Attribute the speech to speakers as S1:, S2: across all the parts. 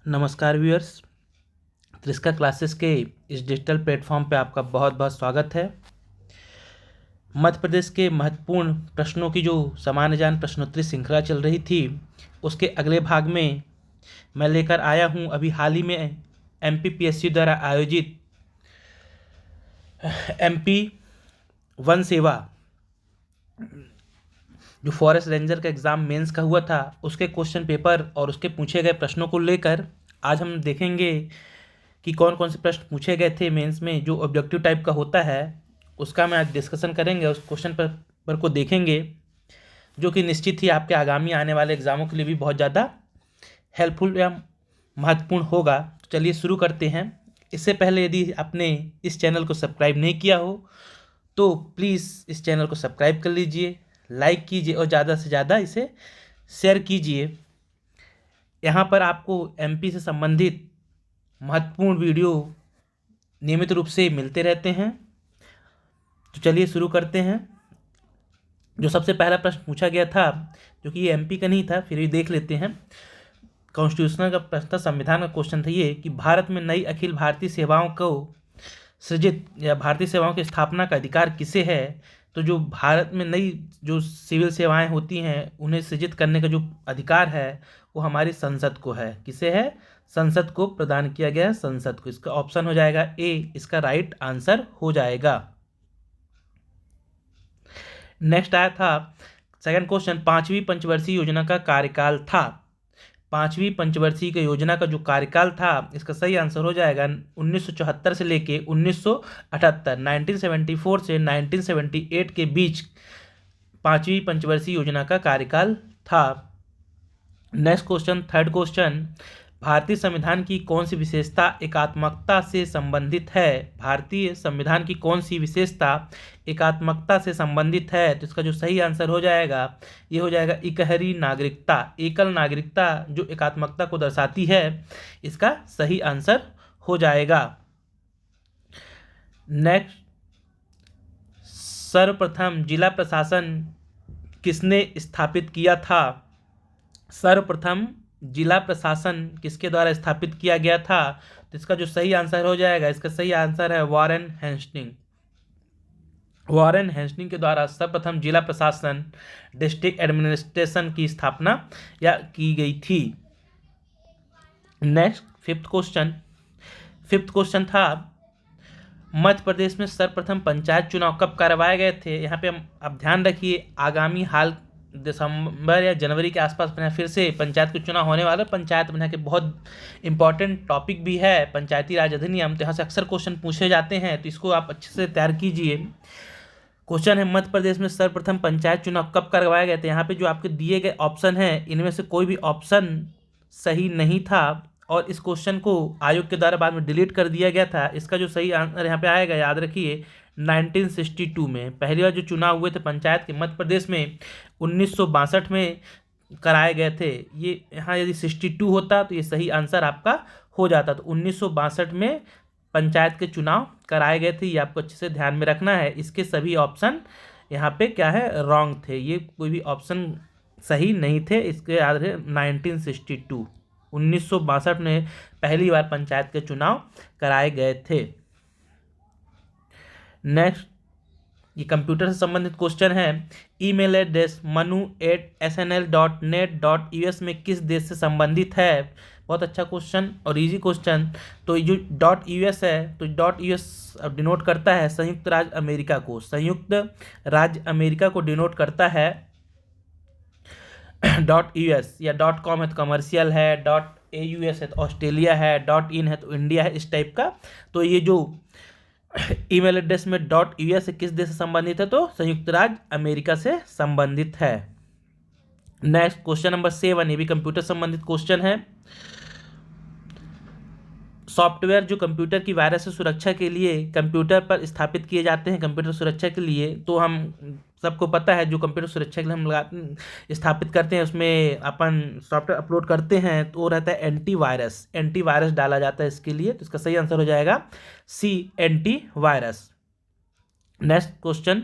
S1: नमस्कार viewers. त्रिस्का classes के इस डिजिटल प्लेटफॉर्म पे आपका बहुत बहुत स्वागत है। मध्य प्रदेश के महत्वपूर्ण प्रश्नों की जो सामान्य ज्ञान प्रश्नोत्तरी श्रृंखला चल रही थी, उसके अगले भाग में मैं लेकर आया हूं अभी हाल ही में MPPSC द्वारा आयोजित MP वन सेवा जो फॉरेस्ट रेंजर का एग्ज़ाम मेंस का हुआ था, उसके क्वेश्चन पेपर और उसके पूछे गए प्रश्नों को लेकर आज हम देखेंगे कि कौन कौन से प्रश्न पूछे गए थे मेंस में। जो ऑब्जेक्टिव टाइप का होता है उसका मैं आज डिस्कशन करेंगे, उस क्वेश्चन पेपर को देखेंगे, जो कि निश्चित ही आपके आगामी आने वाले एग्ज़ामों के लिए भी बहुत ज़्यादा हेल्पफुल या महत्वपूर्ण होगा। तो चलिए शुरू करते हैं। इससे पहले यदि आपने इस चैनल को सब्सक्राइब नहीं किया हो तो प्लीज़ इस चैनल को सब्सक्राइब कर लीजिए, लाइक कीजिए और ज़्यादा से ज़्यादा इसे शेयर कीजिए। यहाँ पर आपको MP से संबंधित महत्वपूर्ण वीडियो नियमित रूप से मिलते रहते हैं। तो चलिए शुरू करते हैं। जो सबसे पहला प्रश्न पूछा गया था, जो कि ये MP का नहीं था, फिर भी देख लेते हैं। कॉन्स्टिट्यूशनल का प्रश्न था, संविधान का क्वेश्चन था ये कि भारत में नई अखिल भारतीय सेवाओं को सृजित या भारतीय सेवाओं की स्थापना का अधिकार किसे है। तो जो भारत में नई जो सिविल सेवाएं होती हैं उन्हें सृजित करने का जो अधिकार है वो हमारी संसद को है। किसे है? संसद को प्रदान किया गया है, संसद को। इसका ऑप्शन हो जाएगा ए, इसका राइट आंसर हो जाएगा। नेक्स्ट आया था सेकंड क्वेश्चन, पांचवी पंचवर्षीय योजना का कार्यकाल था। पांचवी पंचवर्षीय की योजना का जो कार्यकाल था, इसका सही आंसर हो जाएगा 1974 से लेके 1978, 1974 से 1978 के बीच पांचवी पंचवर्षीय योजना का कार्यकाल था। नेक्स्ट क्वेश्चन, थर्ड क्वेश्चन, भारतीय संविधान की कौन सी विशेषता एकात्मकता से संबंधित है। भारतीय संविधान की कौन सी विशेषता एकात्मकता से संबंधित है। तो इसका जो सही आंसर हो जाएगा ये हो जाएगा इकहरी नागरिकता, एकल नागरिकता जो एकात्मकता को दर्शाती है, इसका सही आंसर हो जाएगा। नेक्स्ट, सर्वप्रथम जिला प्रशासन किसने स्थापित किया था। सर्वप्रथम जिला प्रशासन किसके द्वारा स्थापित किया गया था। तो इसका जो सही आंसर हो जाएगा, इसका सही आंसर है वॉरेन हेस्टिंग। वॉरेन हेस्टिंग के द्वारा सर्वप्रथम जिला प्रशासन डिस्ट्रिक्ट एडमिनिस्ट्रेशन की स्थापना या की गई थी। नेक्स्ट फिफ्थ क्वेश्चन था, मध्य प्रदेश में सर्वप्रथम पंचायत चुनाव कब करवाए गए थे। यहाँ पे आप ध्यान रखिए, आगामी हाल दिसंबर या जनवरी के आसपास में फिर से पंचायत के चुनाव होने वाला। पंचायत बना के बहुत इंपॉर्टेंट टॉपिक भी है पंचायती राज अधिनियम, तो यहाँ से अक्सर क्वेश्चन पूछे जाते हैं, तो इसको आप अच्छे से तैयार कीजिए। क्वेश्चन है, मध्य प्रदेश में सर्वप्रथम पंचायत चुनाव कब करवाए गए थे। यहाँ पे जो आपके दिए गए ऑप्शन हैं, इनमें से कोई भी ऑप्शन सही नहीं था और इस क्वेश्चन को आयोग के द्वारा बाद में डिलीट कर दिया गया था। इसका जो सही आंसर यहाँ पे आएगा, याद रखिए, 1962 में पहली बार जो चुनाव हुए थे पंचायत के मध्य प्रदेश में 1962 में कराए गए थे। ये यहाँ यदि 62 होता तो ये सही आंसर आपका हो जाता। तो 1962 में पंचायत के चुनाव कराए गए थे, ये आपको अच्छे से ध्यान में रखना है। इसके सभी ऑप्शन यहाँ पे क्या है, रॉन्ग थे, ये कोई भी ऑप्शन सही नहीं थे। इसके याद रहे 1962, 1962 में पहली बार पंचायत के चुनाव कराए गए थे। नेक्स्ट, ये कंप्यूटर से संबंधित क्वेश्चन है, ईमेल एड्रेस manu@snl.net.us में किस देश से संबंधित है। बहुत अच्छा क्वेश्चन और इजी क्वेश्चन। तो ये जो .us है, तो .us अब डिनोट करता है संयुक्त राज्य अमेरिका को, संयुक्त राज्य अमेरिका को डिनोट करता है .us, या .com है तो कमर्शियल है, .aus है तो ऑस्ट्रेलिया है, .in है तो इंडिया है, इस टाइप का। तो ये जो ईमेल एड्रेस में .us से किस देश से संबंधित है, तो संयुक्त राज्य अमेरिका से संबंधित है। नेक्स्ट क्वेश्चन नंबर 7, ये भी कंप्यूटर संबंधित क्वेश्चन है। सॉफ्टवेयर जो कंप्यूटर की वायरस से सुरक्षा के लिए कंप्यूटर पर स्थापित किए जाते हैं, कंप्यूटर सुरक्षा के लिए, तो हम सबको पता है जो कंप्यूटर सुरक्षा के लिए हम स्थापित करते हैं, उसमें अपन सॉफ्टवेयर अपलोड करते हैं, तो वो रहता है एंटीवायरस डाला जाता है इसके लिए। तो इसका सही आंसर हो जाएगा C, antivirus. Next question,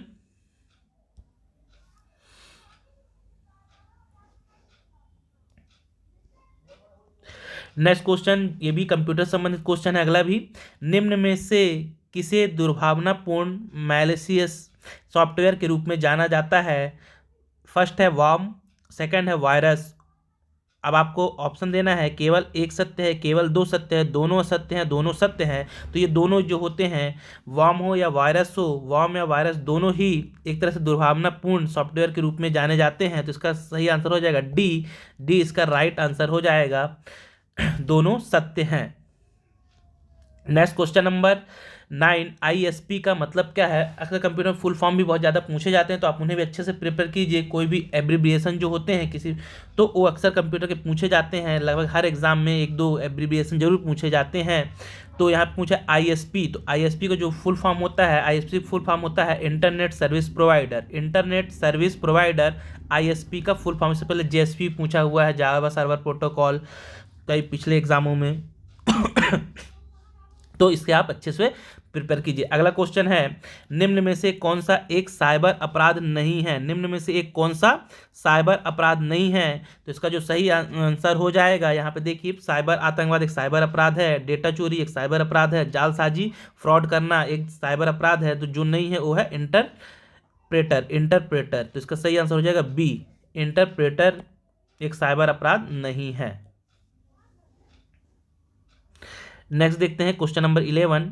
S1: next question, ये भी कंप्यूटर संबंधित क्वेश्चन है अगला भी। निम्न में से किसे दुर्भावनापूर्ण मैलिशियस सॉफ्टवेयर के रूप में जाना जाता है? फर्स्ट है वॉर्म, सेकंड है वायरस। अब आपको ऑप्शन देना है, केवल एक सत्य है, केवल दो सत्य है, दोनों असत्य हैं, दोनों सत्य हैं। तो ये दोनों जो होते हैं, वॉर्म हो या वायरस हो, वॉर्म या वायरस दोनों ही एक तरह से दुर्भावनापूर्ण सॉफ्टवेयर के रूप में जाने जाते हैं। तो इसका सही आंसर हो जाएगा डी। डी इसका राइट आंसर हो जाएगा। दोनों सत्य हैं। नेक्स्ट क्वेश्चन नंबर 9, ISP का मतलब क्या है? अक्सर कंप्यूटर में फुल फॉर्म भी बहुत ज़्यादा पूछे जाते हैं, तो आप उन्हें भी अच्छे से प्रिपेयर कीजिए। कोई भी एब्रीविएशन जो होते हैं किसी, तो वो अक्सर कंप्यूटर के पूछे जाते हैं। लगभग हर एग्जाम में एक दो एब्रीविएशन जरूर पूछे जाते हैं। तो यहाँ पूछा ISP, तो ISP का जो फुल फॉर्म होता है, ISP फुल फॉर्म होता है internet service provider. Internet service provider ISP का फुल फॉर्म। इससे पहले JSP पूछा हुआ है, जावा सर्वर प्रोटोकॉल, कई पिछले एग्जामों में। तो इसके आप अच्छे से प्रिपेयर कीजिए। अगला क्वेश्चन है, निम्न में से कौन सा एक साइबर अपराध नहीं है? निम्न में से एक कौन सा साइबर अपराध नहीं है? तो इसका जो सही आंसर हो जाएगा, यहाँ पे देखिए, साइबर आतंकवाद एक साइबर अपराध है, डेटा चोरी एक साइबर अपराध है, जालसाजी फ्रॉड करना एक साइबर अपराध है। तो जो नहीं है वो है इंटरप्रेटर। इंटरप्रेटर, तो इसका सही आंसर हो जाएगा बी। इंटरप्रेटर एक साइबर अपराध नहीं है। नेक्स्ट देखते हैं क्वेश्चन नंबर 11।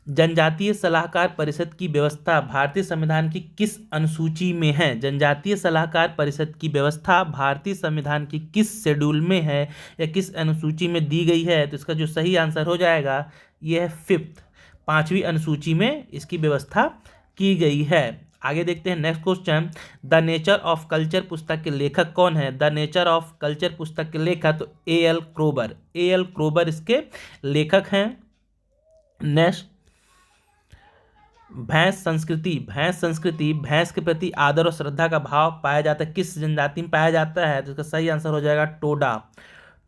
S1: जनजातीय सलाहकार परिषद की व्यवस्था भारतीय संविधान की किस अनुसूची में है? जनजातीय सलाहकार परिषद की व्यवस्था भारतीय संविधान की किस शेड्यूल में है या किस अनुसूची में दी गई है? तो इसका जो सही आंसर हो जाएगा, यह है 5th, 5वीं अनुसूची में इसकी व्यवस्था की गई है। आगे देखते हैं next question, the nature of culture पुस्तक के लेखक कौन है? द नेचर ऑफ कल्चर पुस्तक के लेखक तो A.L. क्रोबर। A.L. क्रोबर इसके लेखक हैं। नेक्स्ट, भैंस संस्कृति। भैंस संस्कृति, भैंस के प्रति आदर और श्रद्धा का भाव पाया जाता है किस जनजाति में पाया जाता है? तो इसका सही आंसर हो जाएगा टोडा।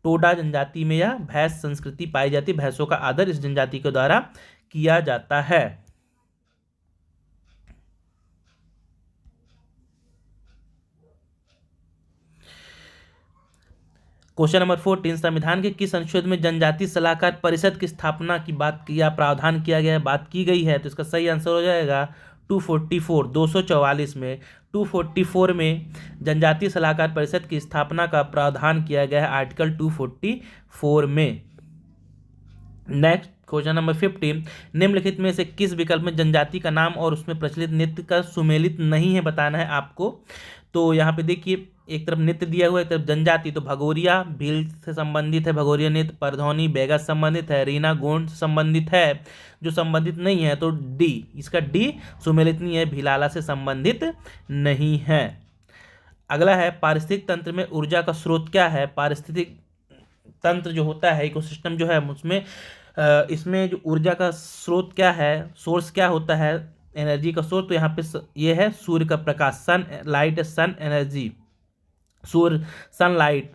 S1: टोडा जनजाति में यह भैंस संस्कृति पाई जाती है। भैंसों का आदर इस जनजाति के द्वारा किया जाता है। क्वेश्चन नंबर 14, संविधान के किस अनुच्छेद में जनजातीय सलाहकार परिषद की स्थापना की बात किया प्रावधान किया गया है, बात की गई है? तो इसका सही आंसर हो जाएगा 244, 244 में। 244 में जनजातीय सलाहकार परिषद की स्थापना का प्रावधान किया गया है आर्टिकल 244 में। नेक्स्ट क्वेश्चन नंबर 15, निम्नलिखित में से किस विकल्प में जनजाति का नाम और उसमें प्रचलित नृत्य का सुमेलित नहीं है, बताना है आपको। तो यहाँ पे देखिए, एक तरफ नृत्य दिया हुआ है, एक तरफ जनजाति। तो भगोरिया भील से संबंधित है, भगोरिया नृत्य। परधौनी बैगा से संबंधित है, रीना गोंड से संबंधित है। जो संबंधित नहीं है तो डी, इसका डी सुमेलित नहीं है, भिलाला से संबंधित नहीं है। अगला है, पारिस्थितिक तंत्र में ऊर्जा का स्रोत क्या है? पारिस्थितिक तंत्र जो होता है, इकोसिस्टम जो है, उसमें इसमें जो ऊर्जा का स्रोत क्या है, सोर्स क्या होता है एनर्जी का सोर्स? तो यहाँ पे ये है सूर्य का प्रकाश, सन लाइट, सन एनर्जी, सूर्य सनलाइट।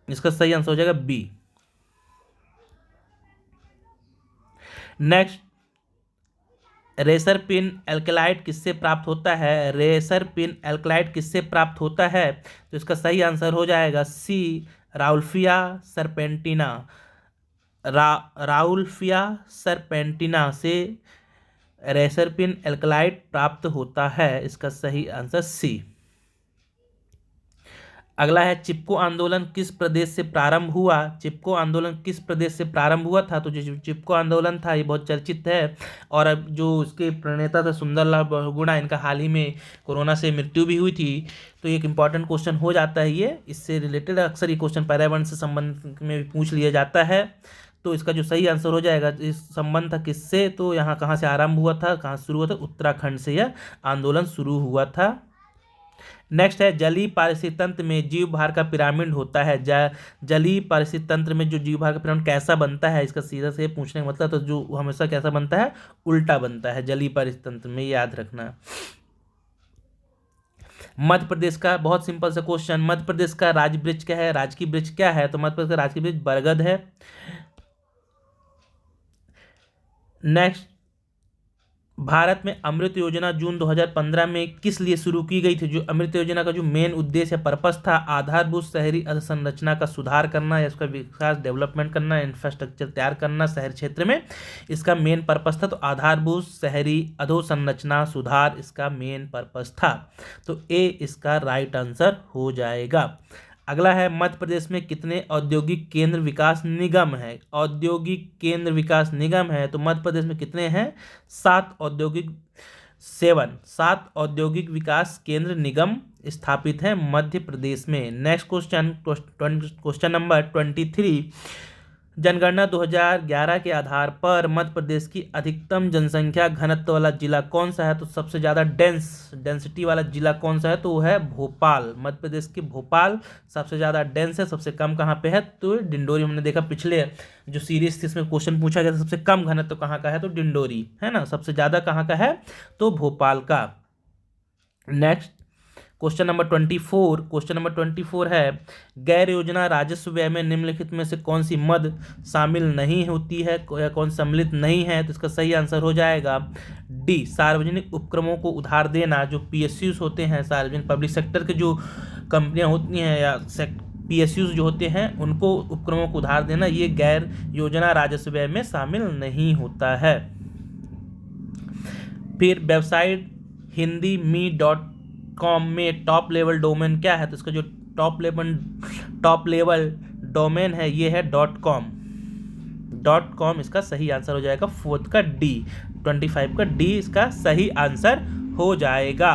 S1: इसका सही आंसर हो जाएगा बी। नेक्स्ट, रेसर पिन एल्कलाइड किससे प्राप्त होता है? रेसर पिन एल्कलाइड किससे प्राप्त होता है? तो इसका सही आंसर हो जाएगा सी, राउल्फिया सरपेंटिना। राउल्फिया सरपेंटिना से रेसर पिन एल्कलाइड प्राप्त होता है। इसका सही आंसर सी। अगला है, चिपको आंदोलन किस प्रदेश से प्रारंभ हुआ? चिपको आंदोलन किस प्रदेश से प्रारंभ हुआ था? तो जो चिपको आंदोलन था ये बहुत चर्चित है। और अब जो उसके प्रणेता थे सुंदरलाल बहुगुणा, इनका हाल ही में कोरोना से मृत्यु भी हुई थी। तो एक इंपॉर्टेंट क्वेश्चन हो जाता है ये, इससे रिलेटेड अक्सर ये क्वेश्चन पर्यावरण से संबंध में भी पूछ लिया जाता है। तो इसका जो सही आंसर हो जाएगा, इस संबंध था किससे? तो यहाँ कहाँ से आरंभ हुआ था, कहाँ शुरू हुआ था? उत्तराखंड से यह आंदोलन शुरू हुआ था। नेक्स्ट है, जलीय पारिस्थितिक तंत्र में जीव भार का पिरामिड होता है। जलीय पारिस्थितिक तंत्र में जो जीव भार का पिरामिड कैसा बनता है? इसका सीधा से पूछने का मतलब, तो जो हमेशा कैसा बनता है? उल्टा बनता है जलीय पारिस्थितिक तंत्र में, याद रखना। मध्य प्रदेश का बहुत सिंपल सा क्वेश्चन, मध्य प्रदेश का राज्य वृक्ष क्या है, राजकीय वृक्ष क्या है? तो मध्य प्रदेश का राजकीय वृक्ष बरगद है। नेक्स्ट, भारत में अमृत योजना जून 2015 में किस लिए शुरू की गई थी? जो अमृत योजना का जो मेन उद्देश्य पर्पस था, आधारभूत शहरी अधोसंरचना का सुधार करना या उसका विकास डेवलपमेंट करना, इंफ्रास्ट्रक्चर तैयार करना शहर क्षेत्र में, इसका मेन पर्पस था। तो आधारभूत शहरी अधोसंरचना सुधार इसका मेन पर्पस था। तो ए इसका राइट आंसर हो जाएगा। अगला है, मध्य प्रदेश में कितने औद्योगिक केंद्र विकास निगम है? औद्योगिक केंद्र विकास निगम है तो मध्य प्रदेश में कितने हैं? 7 औद्योगिक विकास केंद्र निगम स्थापित है मध्य प्रदेश में। नेक्स्ट क्वेश्चन नंबर 23, जनगणना 2011 के आधार पर मध्य प्रदेश की अधिकतम जनसंख्या घनत्व वाला जिला कौन सा है? तो सबसे ज़्यादा डेंसिटी वाला जिला कौन सा है? तो वो है भोपाल। मध्य प्रदेश के भोपाल सबसे ज़्यादा डेंस है। सबसे कम कहाँ पे है? तो डिंडोरी। हमने देखा पिछले जो सीरीज थी इसमें क्वेश्चन पूछा गया था सबसे कम घनत्व कहाँ का है? तो डिंडोरी है ना। सबसे ज़्यादा कहाँ का है? तो भोपाल का। नेक्स्ट क्वेश्चन नंबर 24 है, गैर योजना राजस्व व्यय में निम्नलिखित में से कौन सी मद शामिल नहीं होती है या कौन सम्मिलित नहीं है? तो इसका सही आंसर हो जाएगा डी, सार्वजनिक उपक्रमों को उधार देना। जो पीएसयूज होते हैं, सार्वजनिक पब्लिक सेक्टर के जो कंपनियां होती हैं या पीएसयूज जो होते हैं उनको उपक्रमों को उधार देना, ये गैर योजना राजस्व व्यय में शामिल नहीं होता है। फिर वेबसाइट hindi.me.com में टॉप लेवल डोमेन क्या है? तो इसका जो टॉप लेवल डोमेन है ये है .com। इसका सही आंसर हो जाएगा 4th का डी, 25 का डी इसका सही आंसर हो जाएगा।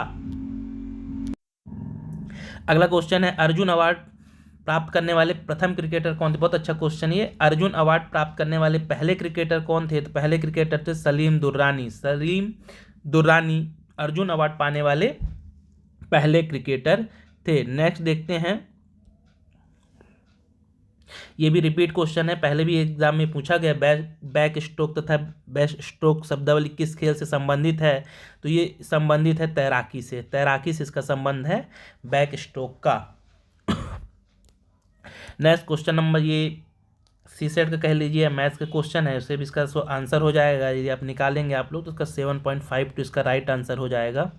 S1: अगला क्वेश्चन है, अर्जुन अवार्ड प्राप्त करने वाले प्रथम क्रिकेटर कौन थे? बहुत अच्छा क्वेश्चन ये। अर्जुन अवार्ड प्राप्त करने वाले पहले क्रिकेटर कौन थे? तो पहले क्रिकेटर थे सलीम दुर्रानी अर्जुन अवार्ड पाने वाले पहले क्रिकेटर थे। नेक्स्ट देखते हैं, ये भी रिपीट क्वेश्चन है, पहले भी एग्जाम में पूछा गया। बैक स्ट्रोक तथा बेस्ट स्ट्रोक शब्दावली किस खेल से संबंधित है? तो ये संबंधित है तैराकी से। इसका संबंध है बैक स्ट्रोक का। नेक्स्ट क्वेश्चन नंबर, ये सीसेट का कह लीजिए, मैथ्स का क्वेश्चन है, उसे भी इसका आंसर हो जाएगा। यदि आप निकालेंगे आप लोग तो इसका 7.5 इसका राइट आंसर हो जाएगा।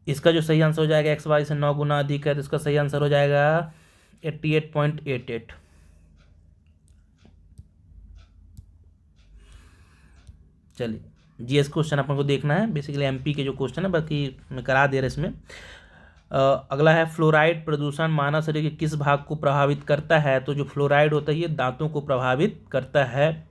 S1: इसका जो सही आंसर हो जाएगा XY से 9 गुना अधिक है तो इसका सही आंसर हो जाएगा 88.88। चलिए, जीएस क्वेश्चन अपन को देखना है, बेसिकली एमपी के जो क्वेश्चन है, बाकी मैं करा दे रहा इसमें। अगला है, फ्लोराइड प्रदूषण मानव शरीर के किस भाग को प्रभावित करता है? तो जो फ्लोराइड होता है ये दांतों को प्रभावित करता है।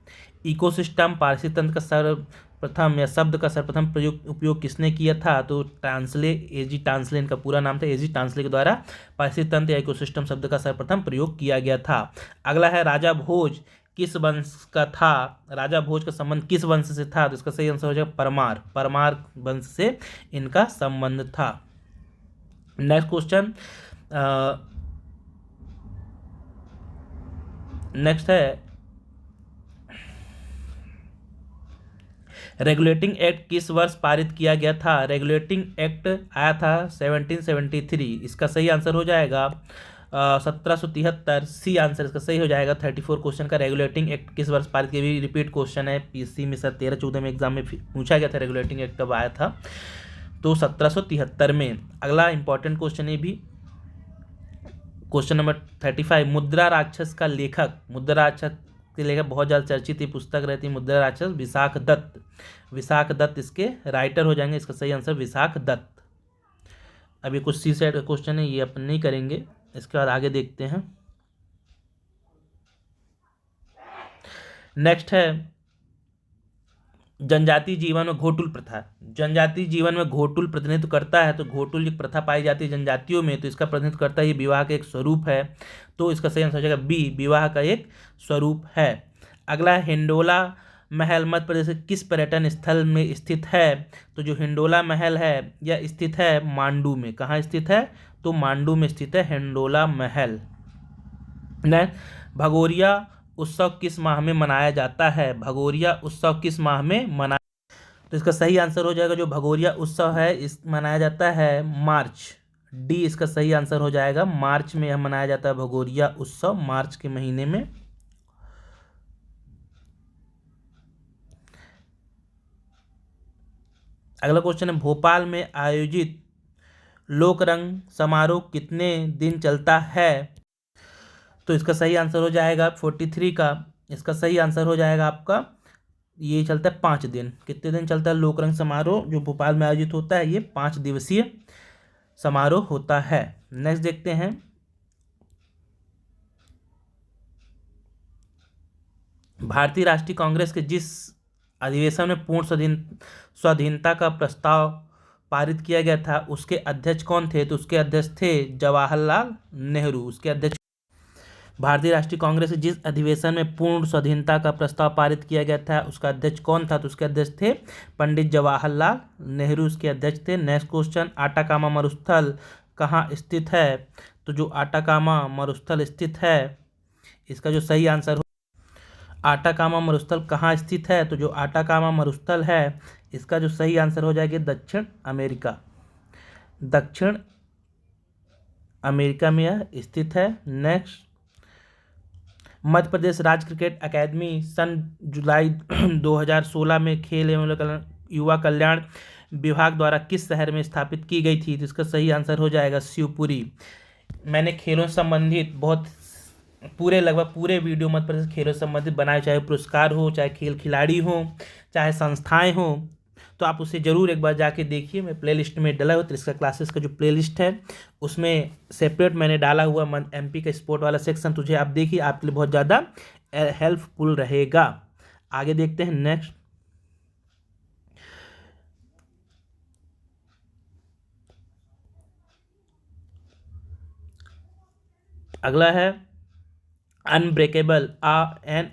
S1: इकोसिस्टम पारिस्थितिक तंत्र का सर्वप्रथम या शब्द का सर्वप्रथम उपयोग किसने किया था? तो एजी टांसले इनका पूरा नाम था। एजी टांसले के द्वारा पारिस्थितिक तंत्र या इकोसिस्टम शब्द का सर्वप्रथम प्रयोग किया गया था। अगला है, राजा भोज किस वंश का था? राजा भोज का संबंध किस वंश से था? तो इसका सही आंसर हो जाएगा परमार वंश से इनका संबंध था। नेक्स्ट क्वेश्चन, नेक्स्ट है, रेगुलेटिंग एक्ट किस वर्ष पारित किया गया था? रेगुलेटिंग एक्ट आया था 1773। इसका सही आंसर हो जाएगा 1773। सी आंसर इसका सही हो जाएगा। 34 क्वेश्चन का रेगुलेटिंग एक्ट किस वर्ष पारित किया? भी रिपीट क्वेश्चन है, पीसी में 13-14 में एग्जाम में पूछा गया था रेगुलेटिंग एक्ट कब आया था, तो 1773 में। अगला इंपॉर्टेंट क्वेश्चन, ये भी क्वेश्चन नंबर 35, मुद्रा राक्षस का लेखक। मुद्रा राक्षस के लेखक बहुत ज़्यादा चर्चित पुस्तक रहती है मुद्रा राक्षस, विशाख दत्त इसके राइटर हो जाएंगे। इसका सही आंसर विशाख दत्त। अभी कुछ सी सेट का क्वेश्चन है, ये अपन नहीं करेंगे, इसके बाद आगे देखते हैं। नेक्स्ट है, जनजातीय जीवन में घोटुल प्रथा। जनजातीय जीवन में घोटुल प्रतिनिधित्व करता है। तो घोटुल एक प्रथा पाई जाती है जनजातियों में, तो इसका प्रतिनिधित्व करता है, ये विवाह का एक स्वरूप है। तो इसका सही आंसर हो जाएगा बी, विवाह का एक स्वरूप है। अगला है, हिंडोला महल मध्य प्रदेश के किस पर्यटन स्थल में स्थित है? तो जो हिंडोला महल है यह स्थित है मांडू में। कहाँ स्थित है? तो मांडू में स्थित है हिंडोला महल। भगोरिया उत्सव किस माह में मनाया जाता है? भगोरिया उत्सव किस माह में मनाया? तो इसका सही आंसर हो जाएगा, जो भगोरिया उत्सव है इस मनाया जाता है मार्च। डी इसका सही आंसर हो जाएगा, मार्च में यह मनाया जाता है भगोरिया उत्सव, मार्च के महीने में। अगला क्वेश्चन है, भोपाल में आयोजित लोकरंग समारोह कितने दिन चलता है? तो इसका सही आंसर हो जाएगा 43 का, इसका सही आंसर हो जाएगा आपका, ये चलता है 5 दिन। कितने दिन चलता है लोकरंग समारोह जो भोपाल में आयोजित होता है? ये 5 दिवसीय समारोह होता है। नेक्स्ट देखते हैं, भारतीय राष्ट्रीय कांग्रेस के जिस अधिवेशन में पूर्ण स्वाधीनता का प्रस्ताव पारित किया गया था उसके अध्यक्ष कौन थे? तो उसके अध्यक्ष थे जवाहरलाल नेहरू। उसके अध्यक्ष, भारतीय राष्ट्रीय कांग्रेस के जिस अधिवेशन में पूर्ण स्वाधीनता का प्रस्ताव पारित किया गया था उसका अध्यक्ष कौन था? तो उसके अध्यक्ष थे पंडित जवाहरलाल नेहरू, उसके अध्यक्ष थे। नेक्स्ट क्वेश्चन, आटाकामा मरुस्थल कहाँ स्थित है? तो जो आटाकामा मरुस्थल स्थित है, इसका जो सही आंसर हो, आटाकामा मरुस्थल कहाँ स्थित है? तो जो आटाकामा मरुस्थल है, इसका जो सही आंसर हो जाएगा दक्षिण अमेरिका। दक्षिण अमेरिका में यह स्थित है। नेक्स्ट, मध्य प्रदेश राज्य क्रिकेट अकादमी सन जुलाई 2016 में खेल एवं युवा कल्याण विभाग द्वारा किस शहर में स्थापित की गई थी? तो इसका सही आंसर हो जाएगा शिवपुरी। मैंने खेलों से संबंधित बहुत लगभग पूरे वीडियो मध्य प्रदेश खेलों से संबंधित बनाए, चाहे पुरस्कार हो, चाहे खेल खिलाड़ी हो, चाहे संस्थाएं हो, तो आप उसे ज़रूर एक बार जाके देखिए। मैं प्लेलिस्ट में डाला हुआ त्रिस्का क्लासेस का जो प्लेलिस्ट है उसमें सेपरेट मैंने डाला हुआ MP का स्पोर्ट वाला सेक्शन, तुझे आप देखिए, आपके लिए बहुत ज़्यादा हेल्पफुल रहेगा। आगे देखते हैं। नेक्स्ट, अगला है अनब्रेकेबल एन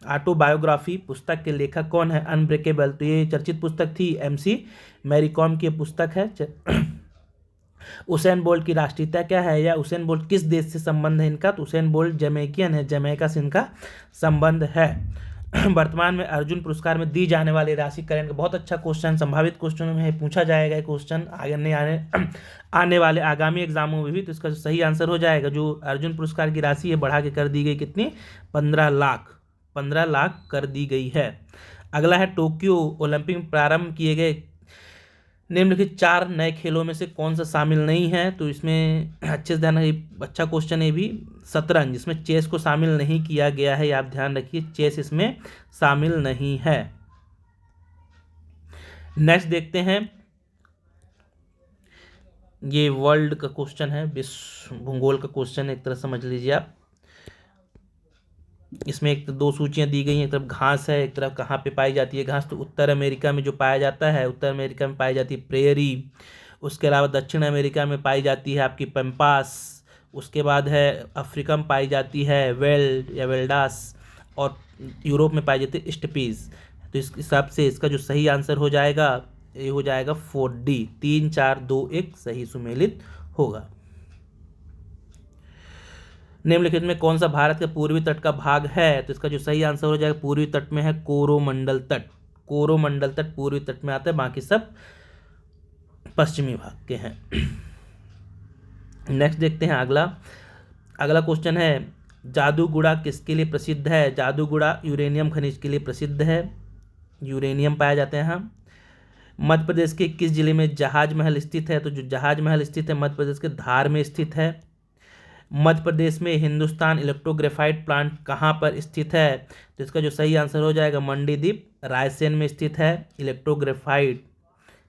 S1: ऑटोबायोग्राफी पुस्तक के लेखक कौन है? अनब्रेकेबल, तो ये चर्चित पुस्तक थी, MC मैरी कॉम की पुस्तक है। उसेन बोल्ट की राष्ट्रीयता क्या है, या उसेन बोल्ट किस देश से संबंध है इनका? तो उसेन बोल्ट जमैकियन है, जमैका से इनका संबंध है। वर्तमान में अर्जुन पुरस्कार में दी जाने वाली राशि करेंट का बहुत अच्छा क्वेश्चन, संभावित क्वेश्चनों में पूछा जाएगा क्वेश्चन आने वाले आगामी एग्जामों में भी। तो इसका सही आंसर हो जाएगा, जो अर्जुन पुरस्कार की राशि है बढ़ा के कर दी गई, कितनी? 15 लाख कर दी गई है। अगला है, टोक्यो ओलंपिक में प्रारंभ किए गए निम्नलिखित 4 नए खेलों में से कौन सा शामिल नहीं है? तो इसमें अच्छे से ध्यान, अच्छा क्वेश्चन है भी, शतरंज, जिसमें चेस को शामिल नहीं किया गया है, आप ध्यान रखिए, चेस इसमें शामिल नहीं है। नेक्स्ट देखते हैं, ये वर्ल्ड का क्वेश्चन है, विश्व भूगोल का क्वेश्चन है, एक तरह समझ लीजिए आप। इसमें एक तो 2 सूचियां दी गई हैं, एक तरफ घास है, एक तरफ कहाँ पे पाई जाती है घास। तो उत्तर अमेरिका में जो पाया जाता है, उत्तर अमेरिका में पाई जाती है प्रेयरी। उसके अलावा दक्षिण अमेरिका में पाई जाती है आपकी पेम्पास। उसके बाद है अफ्रीका में पाई जाती है वेल्ड या वेल्डास, और यूरोप में पाई जाती है स्टेपीज। तो इस हिसाब से इसका जो सही आंसर हो जाएगा, ये हो जाएगा 4D, 3 4 2 1 सही सुमेलित होगा। निम्नलिखित में कौन सा भारत के पूर्वी तट का भाग है? तो इसका जो सही आंसर हो जाएगा पूर्वी तट में है कोरोमंडल तट। कोरोमंडल तट पूर्वी तट में आता है, बाकी सब पश्चिमी भाग के हैं। नेक्स्ट देखते हैं अगला क्वेश्चन है, जादूगुड़ा किसके लिए प्रसिद्ध है? जादूगुड़ा यूरेनियम खनिज के लिए प्रसिद्ध है, यूरेनियम पाया जाते हैं यहाँ। मध्य प्रदेश के किस जिले में जहाज महल स्थित है? तो जो जहाज महल स्थित है मध्य प्रदेश के धार में स्थित है। मध्य प्रदेश में हिंदुस्तान इलेक्ट्रोग्राफाइट प्लांट कहाँ पर स्थित है? तो इसका जो सही आंसर हो जाएगा मंडीदीप, रायसेन में स्थित है इलेक्ट्रोग्राफाइट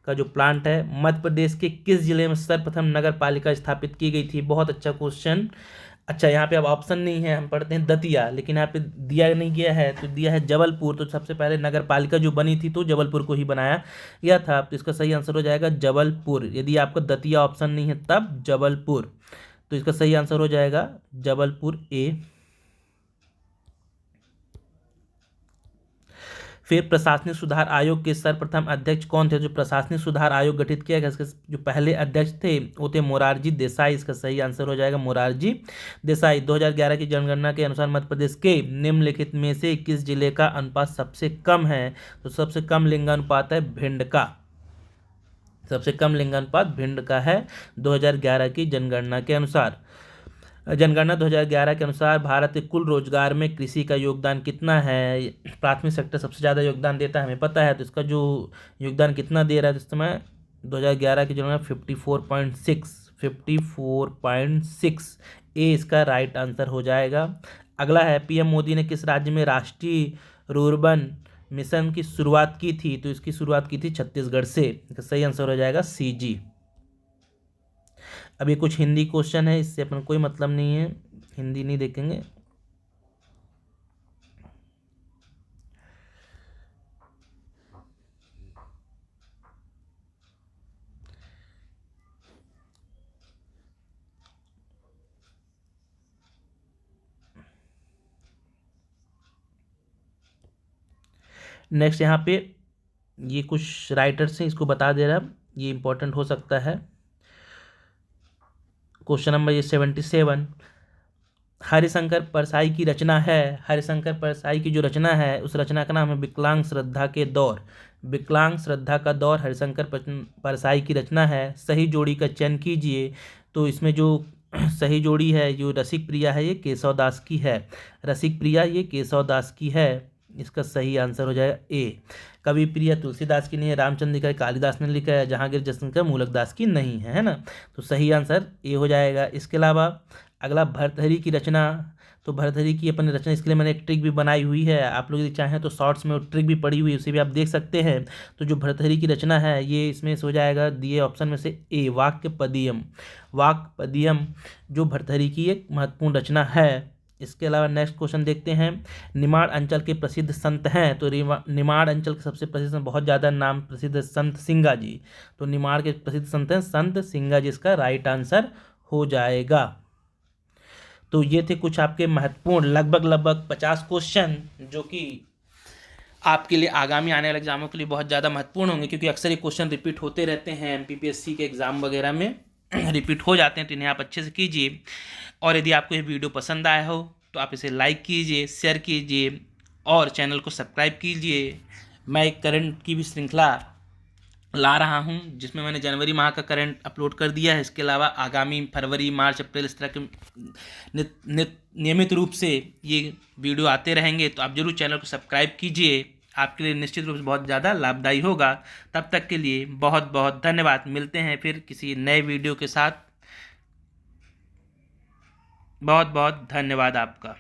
S1: का जो प्लांट है। मध्य प्रदेश के किस जिले में सर्वप्रथम नगर पालिका स्थापित की गई थी? बहुत अच्छा क्वेश्चन। अच्छा, यहाँ पे अब ऑप्शन नहीं है, हम पढ़ते हैं दतिया, लेकिन यहाँ पे दिया नहीं गया है, तो दिया है जबलपुर। तो सबसे पहले नगर पालिका जो बनी थी तो जबलपुर को ही बनाया गया था, तो इसका सही आंसर हो जाएगा जबलपुर। यदि आपका दतिया ऑप्शन नहीं है तब जबलपुर, तो इसका सही आंसर हो जाएगा जबलपुर A। फिर प्रशासनिक सुधार आयोग के सर्वप्रथम अध्यक्ष कौन थे? जो प्रशासनिक सुधार आयोग गठित किया गया, इसके जो पहले अध्यक्ष थे वो थे मोरारजी देसाई। इसका सही आंसर हो जाएगा मोरारजी देसाई। 2011 की जनगणना के अनुसार मध्य प्रदेश के निम्नलिखित में से किस जिले का अनुपात सबसे कम है? तो सबसे कम लिंगानुपात है भिंड का, सबसे कम लिंगानुपात भिंड का है 2011 की जनगणना के अनुसार। जनगणना 2011 के अनुसार भारत के कुल रोजगार में कृषि का योगदान कितना है। प्राथमिक सेक्टर सबसे ज़्यादा योगदान देता है, हमें पता है। तो इसका जो योगदान कितना दे रहा है इस समय 2011 की जनगणना 54.6 ए इसका राइट आंसर हो जाएगा। अगला है, पीएम मोदी ने किस राज्य में राष्ट्रीय रुर्बन मिशन की शुरुआत की थी। तो इसकी शुरुआत की थी छत्तीसगढ़ से। इसका सही आंसर हो जाएगा CG। अब ये कुछ हिंदी क्वेश्चन है, इससे अपन कोई मतलब नहीं है, हिंदी नहीं देखेंगे। नेक्स्ट यहाँ पे ये कुछ राइटर्स हैं, इसको बता दे रहा, ये इंपॉर्टेंट हो सकता है। क्वेश्चन नंबर ये 77, हरिशंकर परसाई की रचना है। हरिशंकर परसाई की जो रचना है उस रचना का नाम है विकलांग श्रद्धा के दौर। विकलांग श्रद्धा का दौर हरिशंकर परसाई की रचना है। सही जोड़ी का चयन कीजिए। तो इसमें जो सही जोड़ी है, जो रसिक प्रिया है, ये केशव दास की है। रसिक प्रिया ये केशव दास की है। इसका सही आंसर हो जाएगा ए। कवि प्रिया तुलसीदास की नहीं है, रामचंद्र लिखा है, कालिदास ने लिखा है, जहांगीर जसवंत मूलकदास की नहीं है ना। तो सही आंसर ए हो जाएगा। इसके अलावा अगला भर्तृहरि की रचना। तो भर्तृहरि की अपन रचना, इसके लिए मैंने एक ट्रिक भी बनाई हुई है, आप लोग यदि चाहें तो शॉर्ट्स में वो ट्रिक भी पड़ी हुई है, उसे भी आप देख सकते हैं। तो जो भर्तृहरि की रचना है ये इसमें से हो जाएगा दिए ऑप्शन में से ए, वाक्यपदीयम। वाक्यपदीयम जो भर्तृहरि की एक महत्वपूर्ण रचना है। इसके अलावा नेक्स्ट क्वेश्चन देखते हैं, निमाड़ अंचल के प्रसिद्ध संत हैं। तो निमाड़ अंचल के सबसे प्रसिद्ध बहुत ज़्यादा नाम प्रसिद्ध संत सिंगा जी। तो निमाड़ के प्रसिद्ध संत हैं संत सिंगा जी, इसका राइट आंसर हो जाएगा। तो ये थे कुछ आपके महत्वपूर्ण लगभग 50 क्वेश्चन जो कि आपके लिए आगामी आने वाले एग्जामों के लिए बहुत ज़्यादा महत्वपूर्ण होंगे, क्योंकि अक्सर ये क्वेश्चन रिपीट होते रहते हैं MPPSC के एग्ज़ाम वगैरह में रिपीट हो जाते हैं। तो इन्हें आप अच्छे से कीजिए। और यदि आपको ये वीडियो पसंद आया हो तो आप इसे लाइक कीजिए, शेयर कीजिए और चैनल को सब्सक्राइब कीजिए। मैं एक करंट की भी श्रृंखला ला रहा हूं जिसमें मैंने जनवरी माह का करंट अपलोड कर दिया है। इसके अलावा आगामी फरवरी, मार्च, अप्रैल इस तरह के नियमित रूप से ये वीडियो आते रहेंगे। तो आप जरूर चैनल को सब्सक्राइब कीजिए, आपके लिए निश्चित रूप से बहुत ज़्यादा लाभदायी होगा। तब तक के लिए बहुत बहुत धन्यवाद। मिलते हैं फिर किसी नए वीडियो के साथ। बहुत बहुत धन्यवाद आपका।